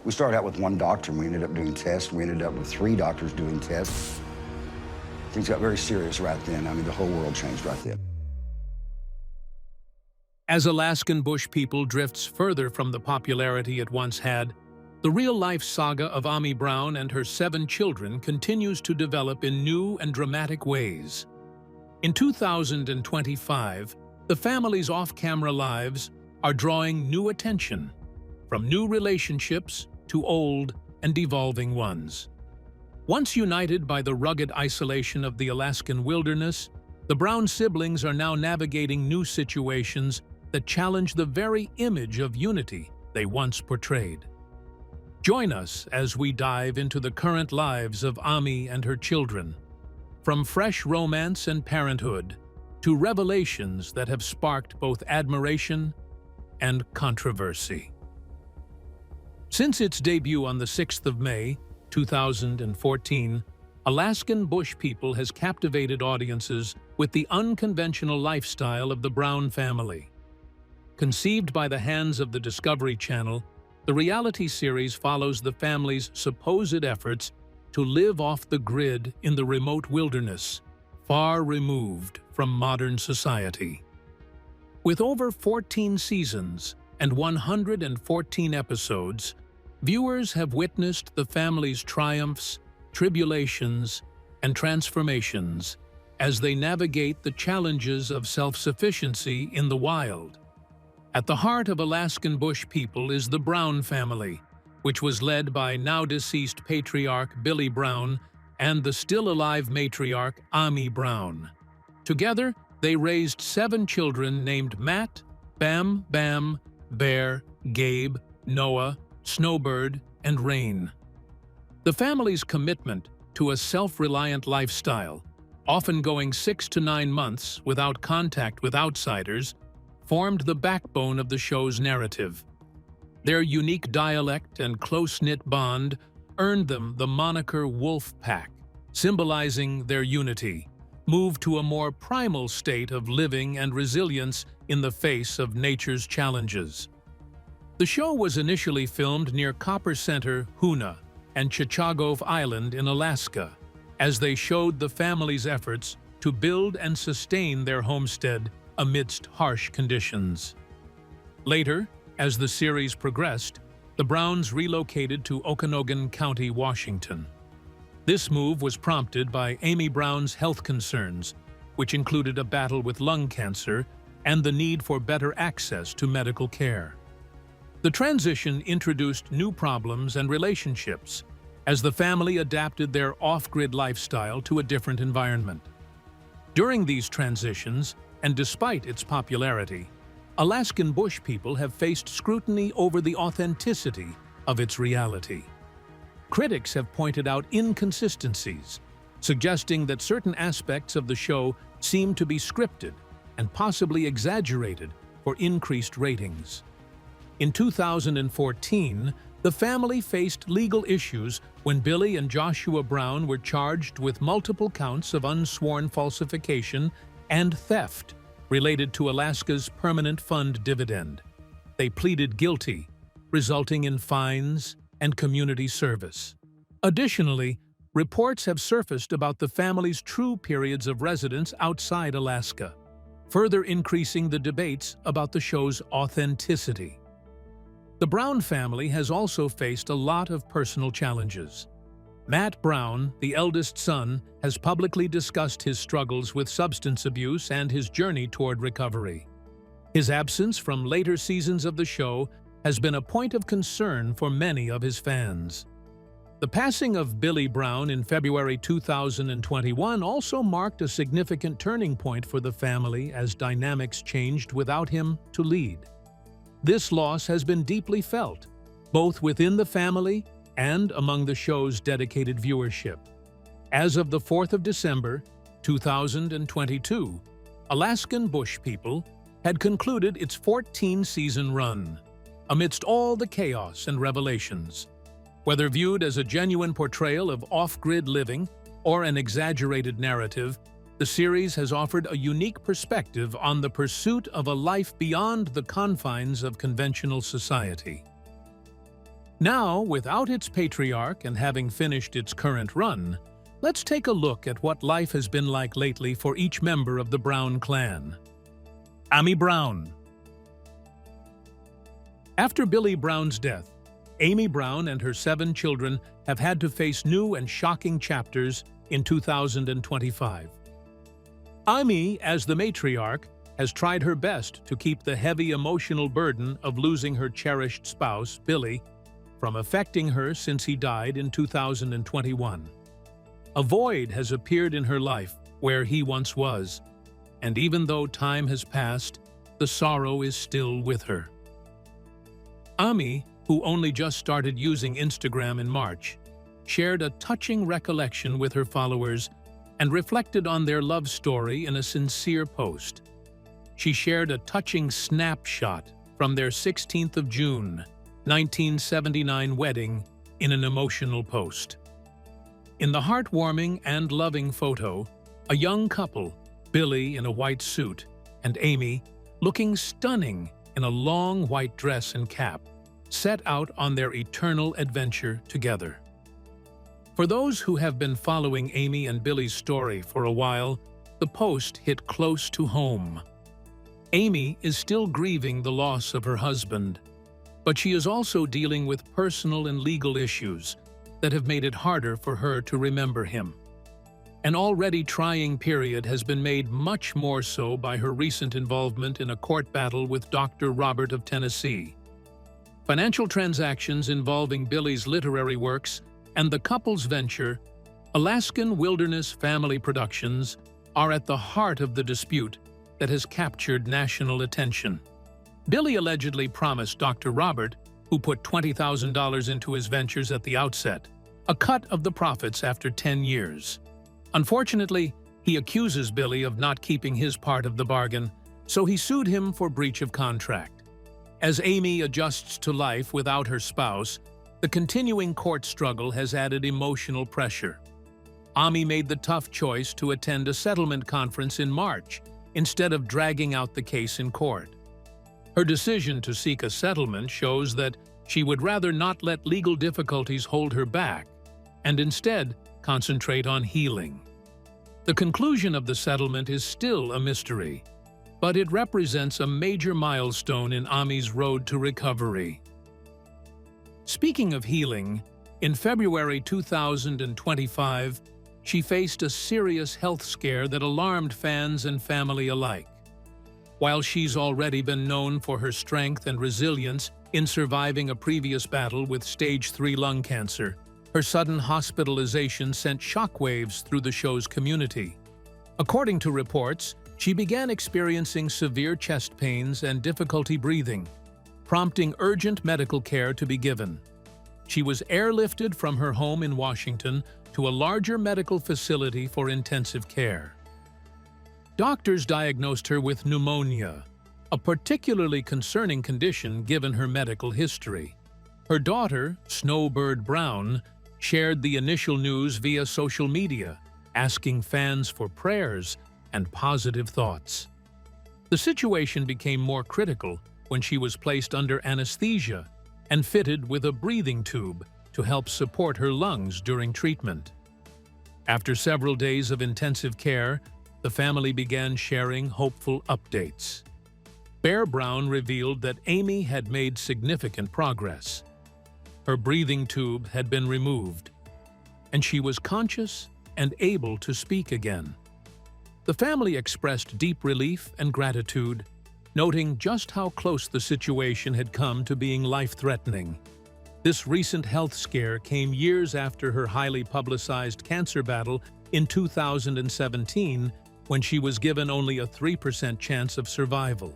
We started out with one doctor, and we ended up doing tests. We ended up with 3 doctors doing tests. Things got very serious right then. I mean, the whole world changed right then. As Alaskan Bush People drifts further from the popularity it once had, the real-life saga of Ami Brown and her 7 children continues to develop in new and dramatic ways. In 2025, the family's off-camera lives are drawing new attention, from new relationships to old and devolving ones. Once united by the rugged isolation of the Alaskan wilderness, the Brown siblings are now navigating new situations that challenge the very image of unity they once portrayed. Join us as we dive into the current lives of Ami and her children, from fresh romance and parenthood to revelations that have sparked both admiration and controversy. Since its debut on the 6th of May, 2014, Alaskan Bush People has captivated audiences with the unconventional lifestyle of the Brown family. Conceived by the hands of the Discovery Channel, the reality series follows the family's supposed efforts to live off the grid in the remote wilderness, far removed from modern society. With over 14 seasons and 114 episodes, viewers have witnessed the family's triumphs, tribulations, and transformations as they navigate the challenges of self-sufficiency in the wild. At the heart of Alaskan Bush People is the Brown family, which was led by now-deceased patriarch Birdie Brown and the still-alive matriarch Ami Brown. Together, they raised 7 children named Matt, Bam, Bam, Bear, Gabe, Noah, Snowbird, and Rain. The family's commitment to a self-reliant lifestyle, often going 6 to 9 months without contact with outsiders, formed the backbone of the show's narrative. Their unique dialect and close-knit bond earned them the moniker Wolf Pack, symbolizing their unity, moved to a more primal state of living and resilience in the face of nature's challenges. The show was initially filmed near Copper Center, Hoonah, and Chichagov Island in Alaska, as they showed the family's efforts to build and sustain their homestead amidst harsh conditions. Later, as the series progressed, the Browns relocated to Okanogan County, Washington. This move was prompted by Ami Brown's health concerns, which included a battle with lung cancer and the need for better access to medical care. The transition introduced new problems and relationships as the family adapted their off-grid lifestyle to a different environment. During these transitions, and despite its popularity, Alaskan Bush People have faced scrutiny over the authenticity of its reality. Critics have pointed out inconsistencies, suggesting that certain aspects of the show seem to be scripted and possibly exaggerated for increased ratings. In 2014, the family faced legal issues when Billy and Joshua Brown were charged with multiple counts of unsworn falsification and theft related to Alaska's permanent fund dividend. They pleaded guilty, resulting in fines and community service. Additionally, reports have surfaced about the family's true periods of residence outside Alaska, further increasing the debates about the show's authenticity. The Brown family has also faced a lot of personal challenges. Matt Brown, the eldest son, has publicly discussed his struggles with substance abuse and his journey toward recovery. His absence from later seasons of the show has been a point of concern for many of his fans. The passing of Birdie Brown in February 2021 also marked a significant turning point for the family as dynamics changed without him to lead. This loss has been deeply felt, both within the family and among the show's dedicated viewership. As of the 4th of December, 2022, Alaskan Bush People had concluded its 14-season run. Amidst all the chaos and revelations, whether viewed as a genuine portrayal of off-grid living or an exaggerated narrative, the series has offered a unique perspective on the pursuit of a life beyond the confines of conventional society. Now, without its patriarch and having finished its current run, let's take a look at what life has been like lately for each member of the Brown clan. Amy Brown. After Billy Brown's death, Amy Brown and her 7 children have had to face new and shocking chapters in 2025. Amy, as the matriarch, has tried her best to keep the heavy emotional burden of losing her cherished spouse, Billy, from affecting her since he died in 2021. A void has appeared in her life where he once was, and even though time has passed, the sorrow is still with her. Amy, who only just started using Instagram in March, shared a touching recollection with her followers and reflected on their love story in a sincere post. She shared a touching snapshot from their 16th of June, 1979 wedding in an emotional post. In the heartwarming and loving photo, a young couple, Billy in a white suit and Amy, looking stunning in a long white dress and cap, set out on their eternal adventure together. For those who have been following Amy and Billy's story for a while, the post hit close to home. Amy is still grieving the loss of her husband, but she is also dealing with personal and legal issues that have made it harder for her to remember him. An already trying period has been made much more so by her recent involvement in a court battle with Dr. Robert of Tennessee. Financial transactions involving Billy's literary works and the couple's venture, Alaskan Wilderness Family Productions, are at the heart of the dispute that has captured national attention. Billy allegedly promised Dr. Robert, who put $20,000 into his ventures at the outset, a cut of the profits after 10 years. Unfortunately, he accuses Billy of not keeping his part of the bargain, so he sued him for breach of contract. As Amy adjusts to life without her spouse, the continuing court struggle has added emotional pressure. Amy made the tough choice to attend a settlement conference in March instead of dragging out the case in court. Her decision to seek a settlement shows that she would rather not let legal difficulties hold her back and instead concentrate on healing. The conclusion of the settlement is still a mystery, but it represents a major milestone in Amy's road to recovery. Speaking of healing, in February 2025, she faced a serious health scare that alarmed fans and family alike. While she's already been known for her strength and resilience in surviving a previous battle with stage 3 lung cancer, her sudden hospitalization sent shockwaves through the show's community. According to reports, she began experiencing severe chest pains and difficulty breathing, prompting urgent medical care to be given. She was airlifted from her home in Washington to a larger medical facility for intensive care. Doctors diagnosed her with pneumonia, a particularly concerning condition given her medical history. Her daughter, Snowbird Brown, shared the initial news via social media, asking fans for prayers and positive thoughts. The situation became more critical when she was placed under anesthesia and fitted with a breathing tube to help support her lungs during treatment. After several days of intensive care, the family began sharing hopeful updates. Bear Brown revealed that Amy had made significant progress. Her breathing tube had been removed, and she was conscious and able to speak again. The family expressed deep relief and gratitude, noting just how close the situation had come to being life-threatening. This recent health scare came years after her highly publicized cancer battle in 2017, when she was given only a 3% chance of survival.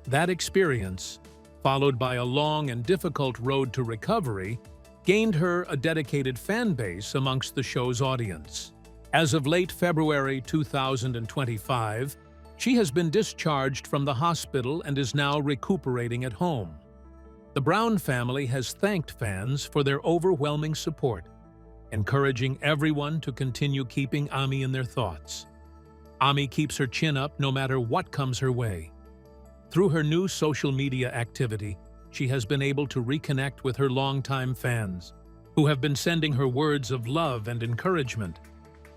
That experience, followed by a long and difficult road to recovery, gained her a dedicated fan base amongst the show's audience. As of late February 2025, she has been discharged from the hospital and is now recuperating at home. The Brown family has thanked fans for their overwhelming support, encouraging everyone to continue keeping Amy in their thoughts. Amy keeps her chin up no matter what comes her way. Through her new social media activity, she has been able to reconnect with her longtime fans, who have been sending her words of love and encouragement.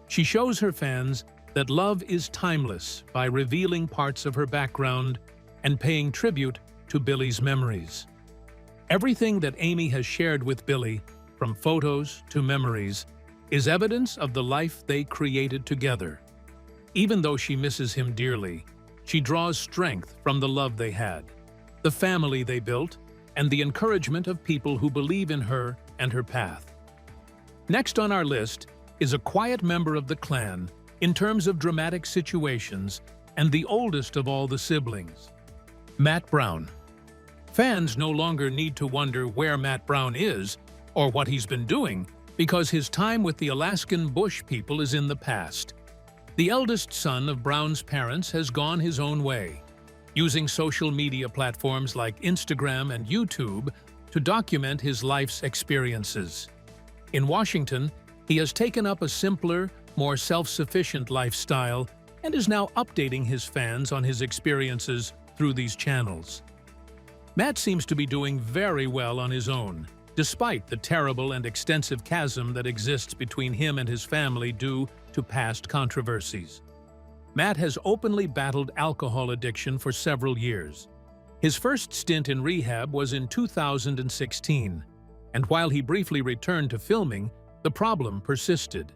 She shows her fans that love is timeless by revealing parts of her background and paying tribute to Billy's memories. Everything that Amy has shared with Billy, from photos to memories, is evidence of the life they created together. Even though she misses him dearly, she draws strength from the love they had, the family they built, and the encouragement of people who believe in her and her path. Next on our list is a quiet member of the clan in terms of dramatic situations and the oldest of all the siblings, Matt Brown. Fans no longer need to wonder where Matt Brown is or what he's been doing because his time with the Alaskan Bush People is in the past. The eldest son of Brown's parents has gone his own way, using social media platforms like Instagram and YouTube to document his life's experiences. In Washington, he has taken up a simpler, more self-sufficient lifestyle and is now updating his fans on his experiences through these channels. Matt seems to be doing very well on his own, despite the terrible and extensive chasm that exists between him and his family due to past controversies. Matt has openly battled alcohol addiction for several years. His first stint in rehab was in 2016, and while he briefly returned to filming, the problem persisted.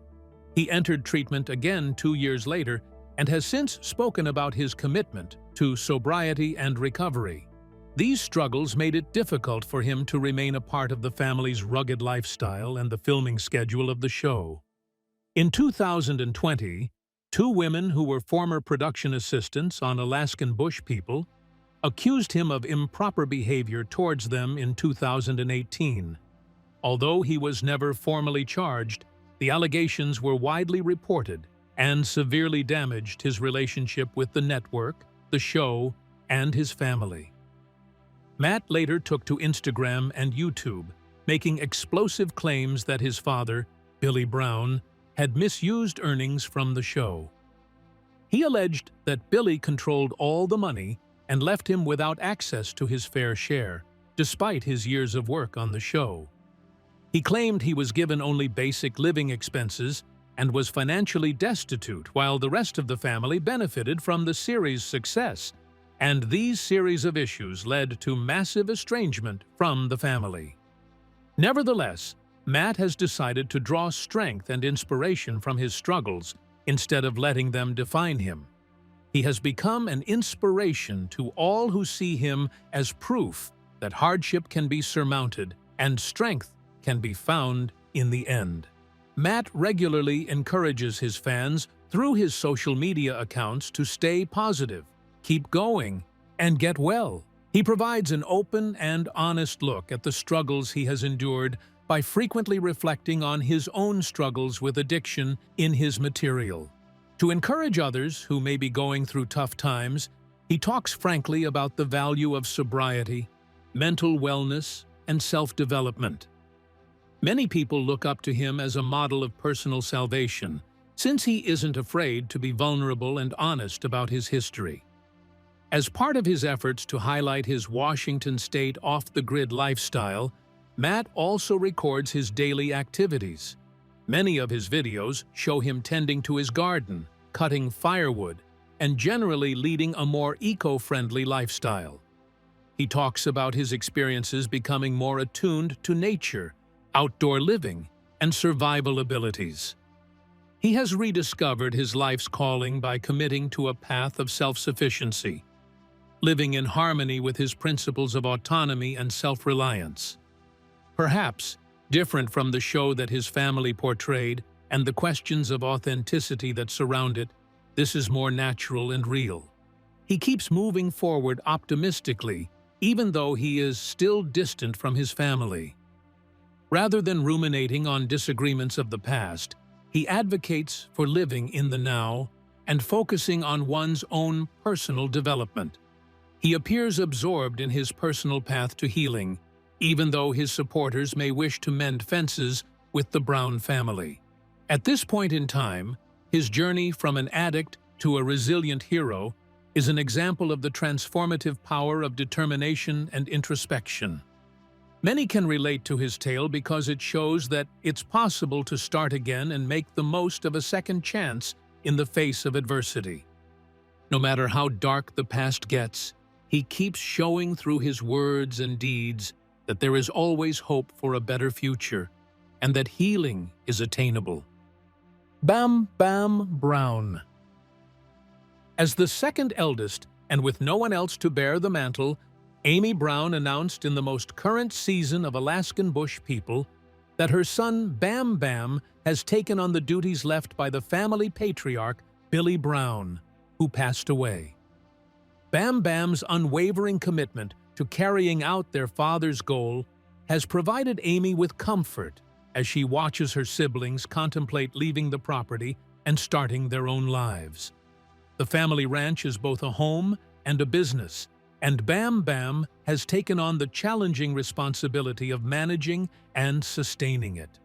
He entered treatment again 2 years later and has since spoken about his commitment to sobriety and recovery. These struggles made it difficult for him to remain a part of the family's rugged lifestyle and the filming schedule of the show. In 2020, 2 women who were former production assistants on Alaskan Bush People accused him of improper behavior towards them in 2018. Although he was never formally charged, the allegations were widely reported and severely damaged his relationship with the network, the show, and his family. Matt later took to Instagram and YouTube, making explosive claims that his father, Birdie Brown, had misused earnings from the show. He alleged that Billy controlled all the money and left him without access to his fair share, despite his years of work on the show. He claimed he was given only basic living expenses and was financially destitute while the rest of the family benefited from the series' success, and these series of issues led to massive estrangement from the family. Nevertheless, Matt has decided to draw strength and inspiration from his struggles instead of letting them define him. He has become an inspiration to all who see him as proof that hardship can be surmounted and strength can be found in the end. Matt regularly encourages his fans through his social media accounts to stay positive, keep going, and get well. He provides an open and honest look at the struggles he has endured by frequently reflecting on his own struggles with addiction in his material. To encourage others who may be going through tough times, he talks frankly about the value of sobriety, mental wellness, and self-development. Many people look up to him as a model of personal salvation, since he isn't afraid to be vulnerable and honest about his history. As part of his efforts to highlight his Washington State off-the-grid lifestyle, Matt also records his daily activities. Many of his videos show him tending to his garden, cutting firewood, and generally leading a more eco-friendly lifestyle. He talks about his experiences becoming more attuned to nature, outdoor living, and survival abilities. He has rediscovered his life's calling by committing to a path of self-sufficiency, living in harmony with his principles of autonomy and self-reliance. Perhaps, different from the show that his family portrayed and the questions of authenticity that surround it, this is more natural and real. He keeps moving forward optimistically, even though he is still distant from his family. Rather than ruminating on disagreements of the past, he advocates for living in the now and focusing on one's own personal development. He appears absorbed in his personal path to healing, even though his supporters may wish to mend fences with the Brown family. At this point in time, his journey from an addict to a resilient hero is an example of the transformative power of determination and introspection. Many can relate to his tale because it shows that it's possible to start again and make the most of a second chance in the face of adversity. No matter how dark the past gets, he keeps showing through his words and deeds that there is always hope for a better future and that healing is attainable. Bam Bam Brown. As the second eldest, and with no one else to bear the mantle, Amy Brown announced in the most current season of Alaskan Bush People that her son Bam Bam has taken on the duties left by the family patriarch Birdie Brown, who passed away. Bam Bam's unwavering commitment to carrying out their father's goal has provided Amy with comfort as she watches her siblings contemplate leaving the property and starting their own lives. The family ranch is both a home and a business, and Bam Bam has taken on the challenging responsibility of managing and sustaining it.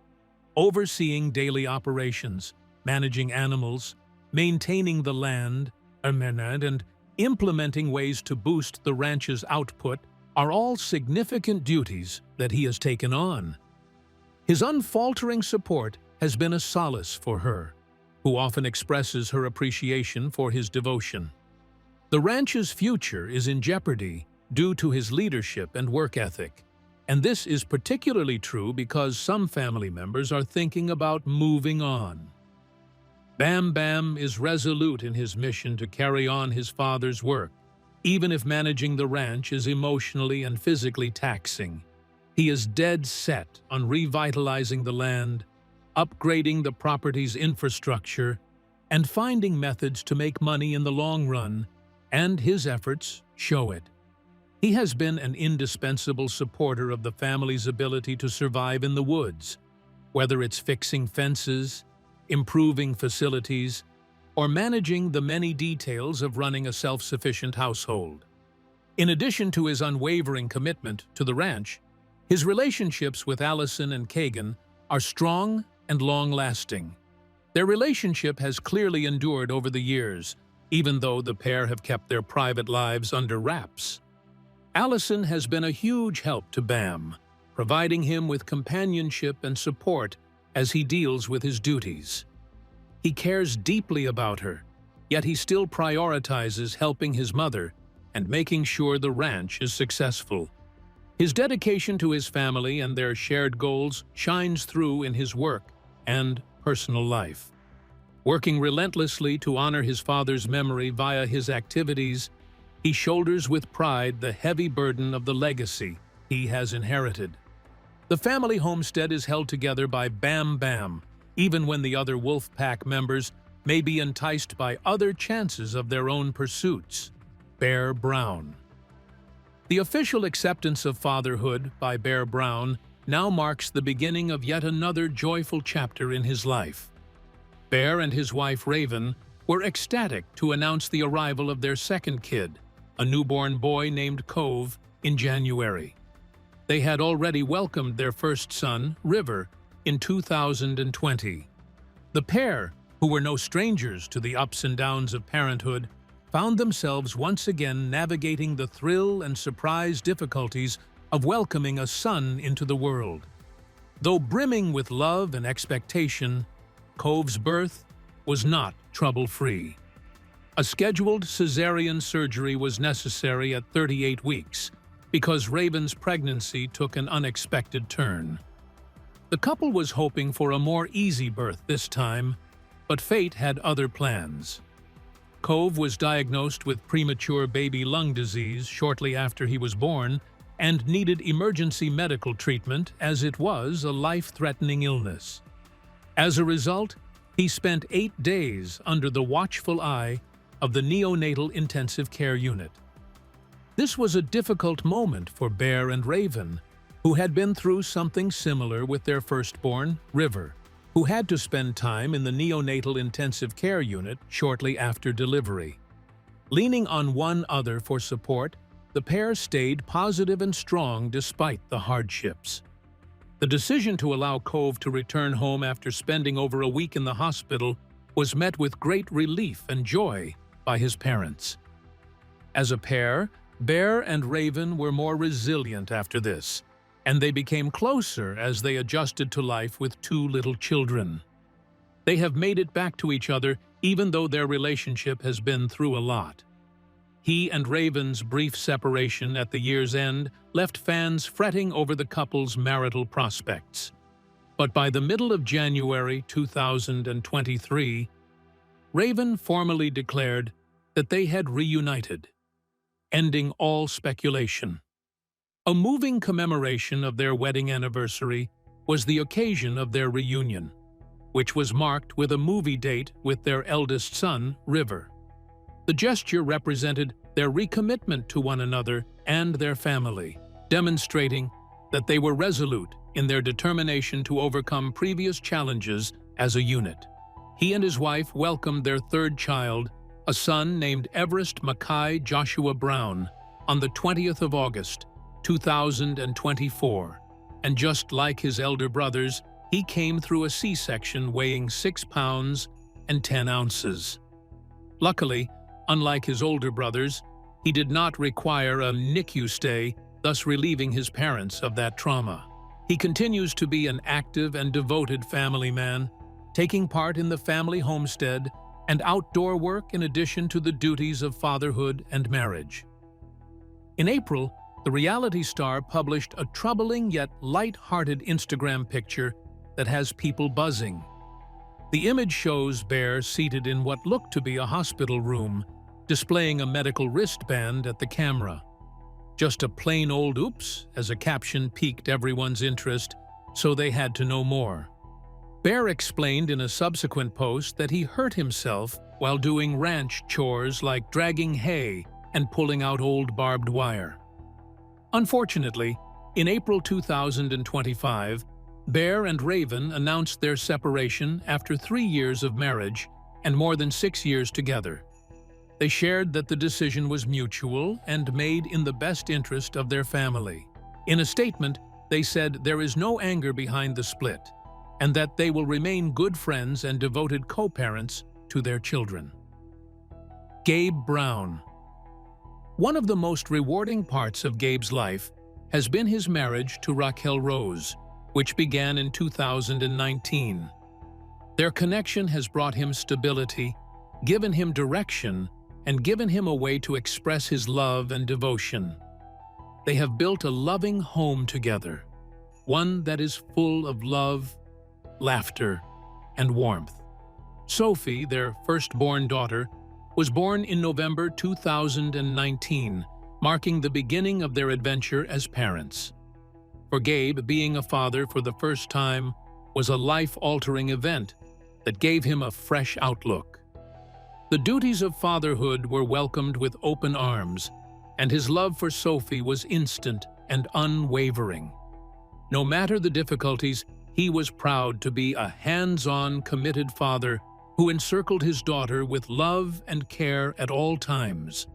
Overseeing daily operations, managing animals, maintaining the land, and implementing ways to boost the ranch's output are all significant duties that he has taken on. His unfaltering support has been a solace for her, who often expresses her appreciation for his devotion. The ranch's future is in jeopardy due to his leadership and work ethic, and this is particularly true because some family members are thinking about moving on. Bam Bam is resolute in his mission to carry on his father's work, even if managing the ranch is emotionally and physically taxing. He is dead set on revitalizing the land, upgrading the property's infrastructure, and finding methods to make money in the long run, and his efforts show it. He has been an indispensable supporter of the family's ability to survive in the woods, whether it's fixing fences, improving facilities, or managing the many details of running a self-sufficient household. In addition to his unwavering commitment to the ranch, his relationships with Allison and Kagan are strong and long-lasting. Their relationship has clearly endured over the years, even though the pair have kept their private lives under wraps. Allison has been a huge help to Bam, providing him with companionship and support as he deals with his duties. He cares deeply about her, yet he still prioritizes helping his mother and making sure the ranch is successful. His dedication to his family and their shared goals shines through in his work and personal life. Working relentlessly to honor his father's memory via his activities, he shoulders with pride the heavy burden of the legacy he has inherited. The family homestead is held together by Bam Bam, even when the other wolf pack members may be enticed by other chances of their own pursuits. Bear Brown. The official acceptance of fatherhood by Bear Brown now marks the beginning of yet another joyful chapter in his life. Bear and his wife Raven were ecstatic to announce the arrival of their second kid, a newborn boy named Cove, in January. They had already welcomed their first son, River, in 2020. The pair, who were no strangers to the ups and downs of parenthood, found themselves once again navigating the thrill and surprise difficulties of welcoming a son into the world. Though brimming with love and expectation, Cove's birth was not trouble-free. A scheduled cesarean surgery was necessary at 38 weeks because Raven's pregnancy took an unexpected turn. The couple was hoping for a more easy birth this time, but fate had other plans. Cove was diagnosed with premature baby lung disease shortly after he was born and needed emergency medical treatment as it was a life-threatening illness. As a result, he spent 8 days under the watchful eye of the neonatal intensive care unit. This was a difficult moment for Bear and Raven, who had been through something similar with their firstborn, River, who had to spend time in the neonatal intensive care unit shortly after delivery. Leaning on one another for support, the pair stayed positive and strong despite the hardships. The decision to allow Cove to return home after spending over a week in the hospital was met with great relief and joy by his parents. As a pair, Bear and Raven were more resilient after this, and they became closer as they adjusted to life with two little children. They have made it back to each other even though their relationship has been through a lot. He and Raven's brief separation at the year's end left fans fretting over the couple's marital prospects. But by the middle of January 2023, Raven formally declared that they had reunited, ending all speculation. A moving commemoration of their wedding anniversary was the occasion of their reunion, which was marked with a movie date with their eldest son, River. The gesture represented their recommitment to one another and their family, demonstrating that they were resolute in their determination to overcome previous challenges as a unit. He and his wife welcomed their third child, a son named Everest Mackay Joshua Brown, on the 20th of August, 2024. And just like his elder brothers, he came through a C-section weighing 6 pounds and 10 ounces. Luckily, unlike his older brothers, he did not require a NICU stay, thus relieving his parents of that trauma. He continues to be an active and devoted family man, taking part in the family homestead and outdoor work in addition to the duties of fatherhood and marriage. In April, the reality star published a troubling yet light-hearted Instagram picture that has people buzzing. The image shows Bear seated in what looked to be a hospital room, displaying a medical wristband at the camera. Just a plain old oops, as a caption piqued everyone's interest, so they had to know more. Bear explained in a subsequent post that he hurt himself while doing ranch chores like dragging hay and pulling out old barbed wire. Unfortunately, in April 2025, Bear and Raven announced their separation after 3 years of marriage and more than 6 years together. They shared that the decision was mutual and made in the best interest of their family. In a statement, they said there is no anger behind the split, and that they will remain good friends and devoted co-parents to their children. Gabe Brown. One of the most rewarding parts of Gabe's life has been his marriage to Raquel Rose, which began in 2019. Their connection has brought him stability, given him direction, and given him a way to express his love and devotion. They have built a loving home together, one that is full of love, laughter, and warmth. Sophie, their firstborn daughter, was born in November 2019, marking the beginning of their adventure as parents. For Gabe, being a father for the first time was a life-altering event that gave him a fresh outlook. The duties of fatherhood were welcomed with open arms, and his love for Sophie was instant and unwavering. No matter the difficulties, he was proud to be a hands-on, committed father who encircled his daughter with love and care at all times.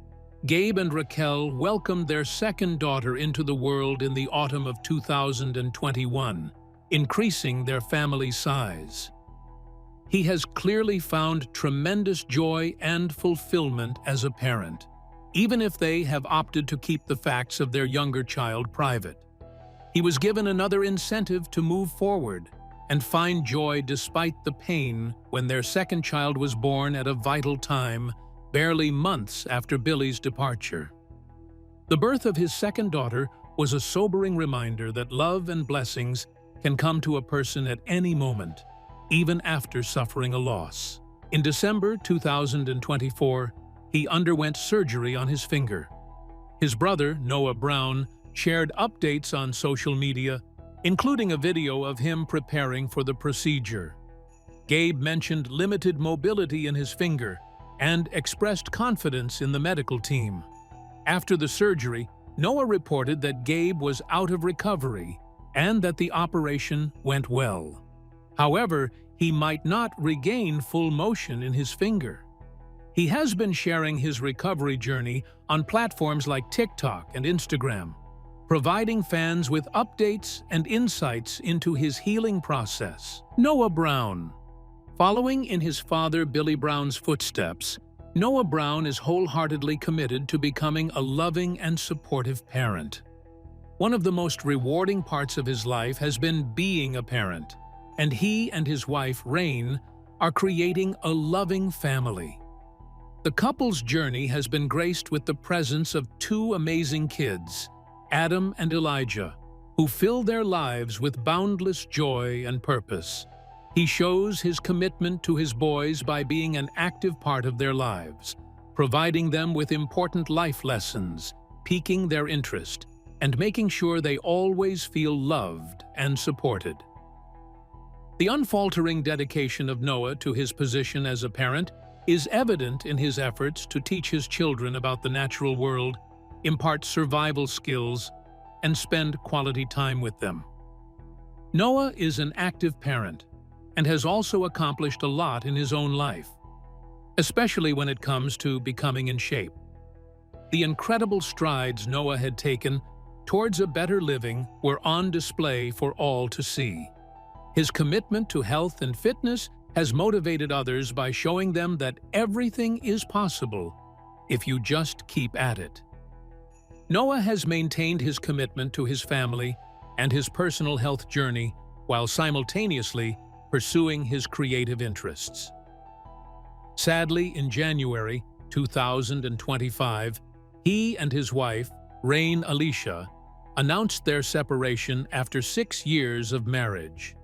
Gabe and Raquel welcomed their second daughter into the world in the autumn of 2021, increasing their family size. He has clearly found tremendous joy and fulfillment as a parent, even if they have opted to keep the facts of their younger child private. He was given another incentive to move forward and find joy despite the pain when their second child was born at a vital time, barely months after Billy's departure. The birth of his second daughter was a sobering reminder that love and blessings can come to a person at any moment, even after suffering a loss. In December 2024, he underwent surgery on his finger. His brother, Noah Brown, shared updates on social media, including a video of him preparing for the procedure. Gabe mentioned limited mobility in his finger and expressed confidence in the medical team. After the surgery, Noah reported that Gabe was out of recovery and that the operation went well. However, he might not regain full motion in his finger. He has been sharing his recovery journey on platforms like TikTok and Instagram, providing fans with updates and insights into his healing process. Noah Brown. Following in his father Billy Brown's footsteps, Noah Brown is wholeheartedly committed to becoming a loving and supportive parent. One of the most rewarding parts of his life has been being a parent, and he and his wife, Rain, are creating a loving family. The couple's journey has been graced with the presence of two amazing kids, Adam and Elijah, who fill their lives with boundless joy and purpose. He shows his commitment to his boys by being an active part of their lives, providing them with important life lessons, piquing their interest, and making sure they always feel loved and supported. The unfaltering dedication of Noah to his position as a parent is evident in his efforts to teach his children about the natural world, impart survival skills, and spend quality time with them. Noah is an active parent and has also accomplished a lot in his own life, especially when it comes to becoming in shape. The incredible strides Noah had taken towards a better living were on display for all to see. His commitment to health and fitness has motivated others by showing them that everything is possible if you just keep at it. Noah has maintained his commitment to his family and his personal health journey while simultaneously pursuing his creative interests. Sadly, in January 2025, he and his wife, Rain Alicia, announced their separation after 6 years of marriage.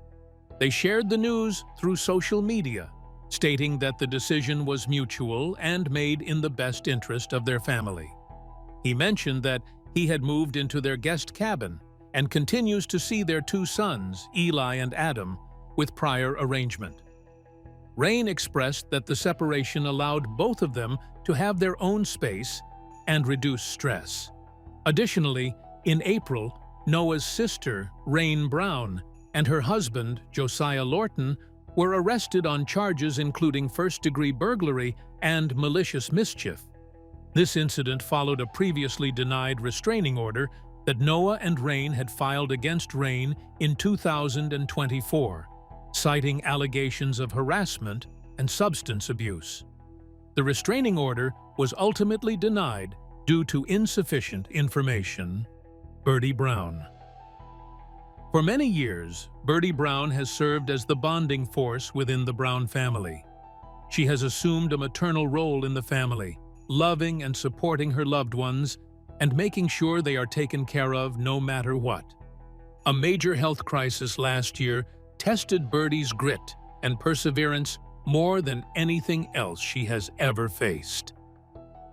They shared the news through social media, stating that the decision was mutual and made in the best interest of their family. He mentioned that he had moved into their guest cabin and continues to see their two sons, Eli and Adam, with prior arrangement. Rain expressed that the separation allowed both of them to have their own space and reduce stress. Additionally, in April, Noah's sister, Rain Brown, and her husband, Josiah Lorton, were arrested on charges including first-degree burglary and malicious mischief. This incident followed a previously denied restraining order that Noah and Rain had filed against Rain in 2024, citing allegations of harassment and substance abuse. The restraining order was ultimately denied due to insufficient information. Birdie Brown. For many years, Birdie Brown has served as the bonding force within the Brown family. She has assumed a maternal role in the family, loving and supporting her loved ones and making sure they are taken care of no matter what. A major health crisis last year tested Birdie's grit and perseverance more than anything else she has ever faced.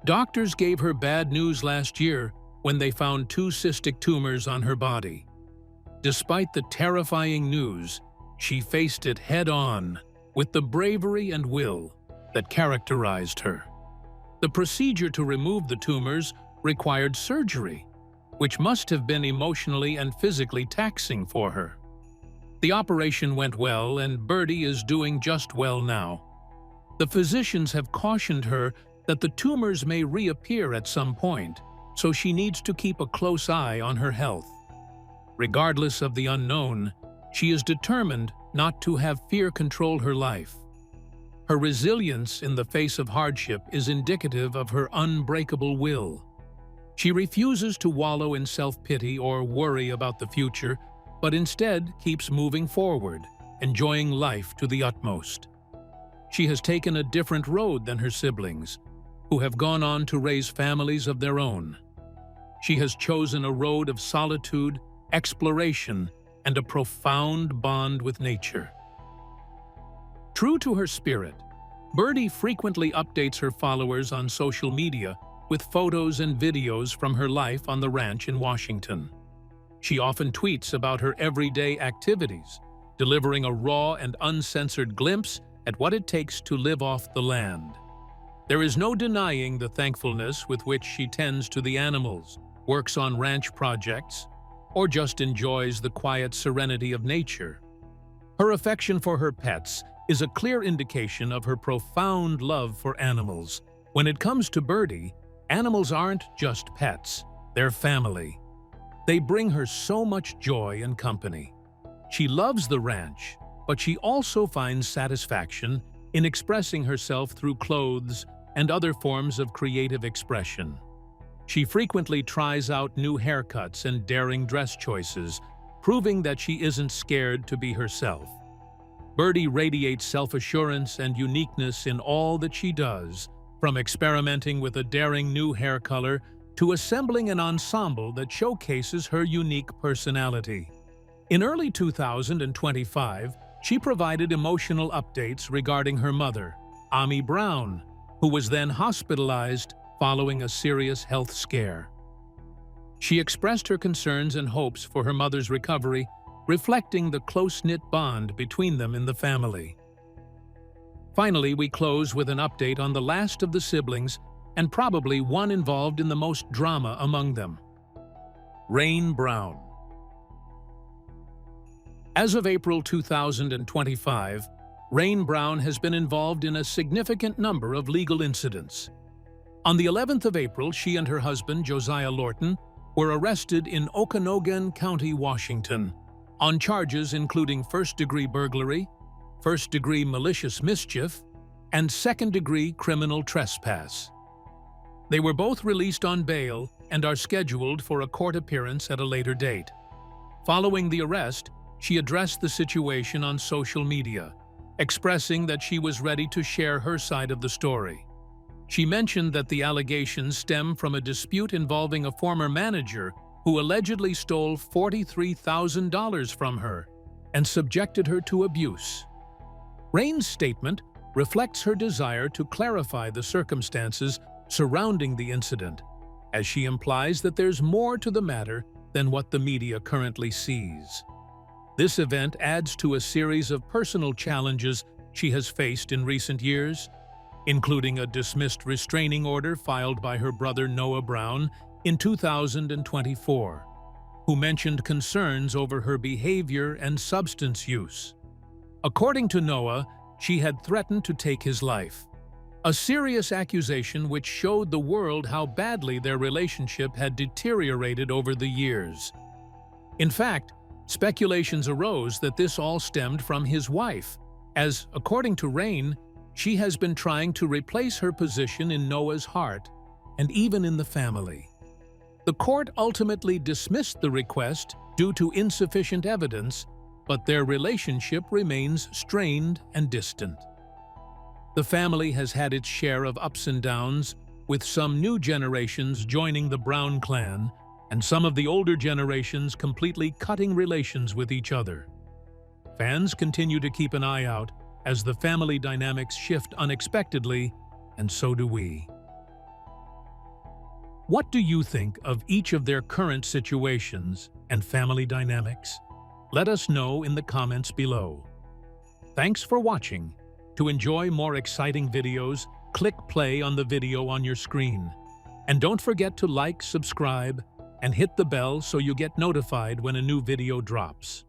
Doctors gave her bad news last year when they found 2 cystic tumors on her body. Despite the terrifying news, she faced it head-on with the bravery and will that characterized her. The procedure to remove the tumors required surgery, which must have been emotionally and physically taxing for her. The operation went well, and Birdie is doing just well now. The physicians have cautioned her that the tumors may reappear at some point, so she needs to keep a close eye on her health. Regardless of the unknown, she is determined not to have fear control her life. Her resilience in the face of hardship is indicative of her unbreakable will. She refuses to wallow in self-pity or worry about the future, but instead keeps moving forward, enjoying life to the utmost. She has taken a different road than her siblings, who have gone on to raise families of their own. She has chosen a road of solitude, exploration, and a profound bond with nature. True to her spirit, Birdie frequently updates her followers on social media with photos and videos from her life on the ranch in Washington. She often tweets about her everyday activities, delivering a raw and uncensored glimpse at what it takes to live off the land. There is no denying the thankfulness with which she tends to the animals, works on ranch projects, or just enjoys the quiet serenity of nature. Her affection for her pets is a clear indication of her profound love for animals. When it comes to Birdie, animals aren't just pets, they're family. They bring her so much joy and company. She loves the ranch, but she also finds satisfaction in expressing herself through clothes, and other forms of creative expression. She frequently tries out new haircuts and daring dress choices, proving that she isn't scared to be herself. Birdie radiates self-assurance and uniqueness in all that she does, from experimenting with a daring new hair color to assembling an ensemble that showcases her unique personality. In early 2025, she provided emotional updates regarding her mother, Ami Brown, who was then hospitalized following a serious health scare. She expressed her concerns and hopes for her mother's recovery, reflecting the close-knit bond between them in the family. Finally, we close with an update on the last of the siblings, and probably one involved in the most drama among them: Rain Brown. As of April 2025, Rain Brown has been involved in a significant number of legal incidents. On the 11th of April, she and her husband, Josiah Lorton, were arrested in Okanogan County, Washington, on charges including first-degree burglary, first-degree malicious mischief, and second-degree criminal trespass. They were both released on bail and are scheduled for a court appearance at a later date. Following the arrest, she addressed the situation on social media, expressing that she was ready to share her side of the story. She mentioned that the allegations stem from a dispute involving a former manager who allegedly stole $43,000 from her and subjected her to abuse. Rain's statement reflects her desire to clarify the circumstances surrounding the incident, as she implies that there's more to the matter than what the media currently sees. This event adds to a series of personal challenges she has faced in recent years, including a dismissed restraining order filed by her brother Noah Brown in 2024, who mentioned concerns over her behavior and substance use. According to Noah, she had threatened to take his life, a serious accusation which showed the world how badly their relationship had deteriorated over the years. In fact, speculations arose that this all stemmed from his wife, as, according to Rain, she has been trying to replace her position in Noah's heart and even in the family. The court ultimately dismissed the request due to insufficient evidence, but their relationship remains strained and distant. The family has had its share of ups and downs, with some new generations joining the Brown clan and some of the older generations completely cutting relations with each other. Fans continue to keep an eye out as the family dynamics shift unexpectedly, and so do we. What do you think of each of their current situations and family dynamics? Let us know in the comments below. Thanks for watching. To enjoy more exciting videos, click play on the video on your screen. And don't forget to like, subscribe, and hit the bell so you get notified when a new video drops.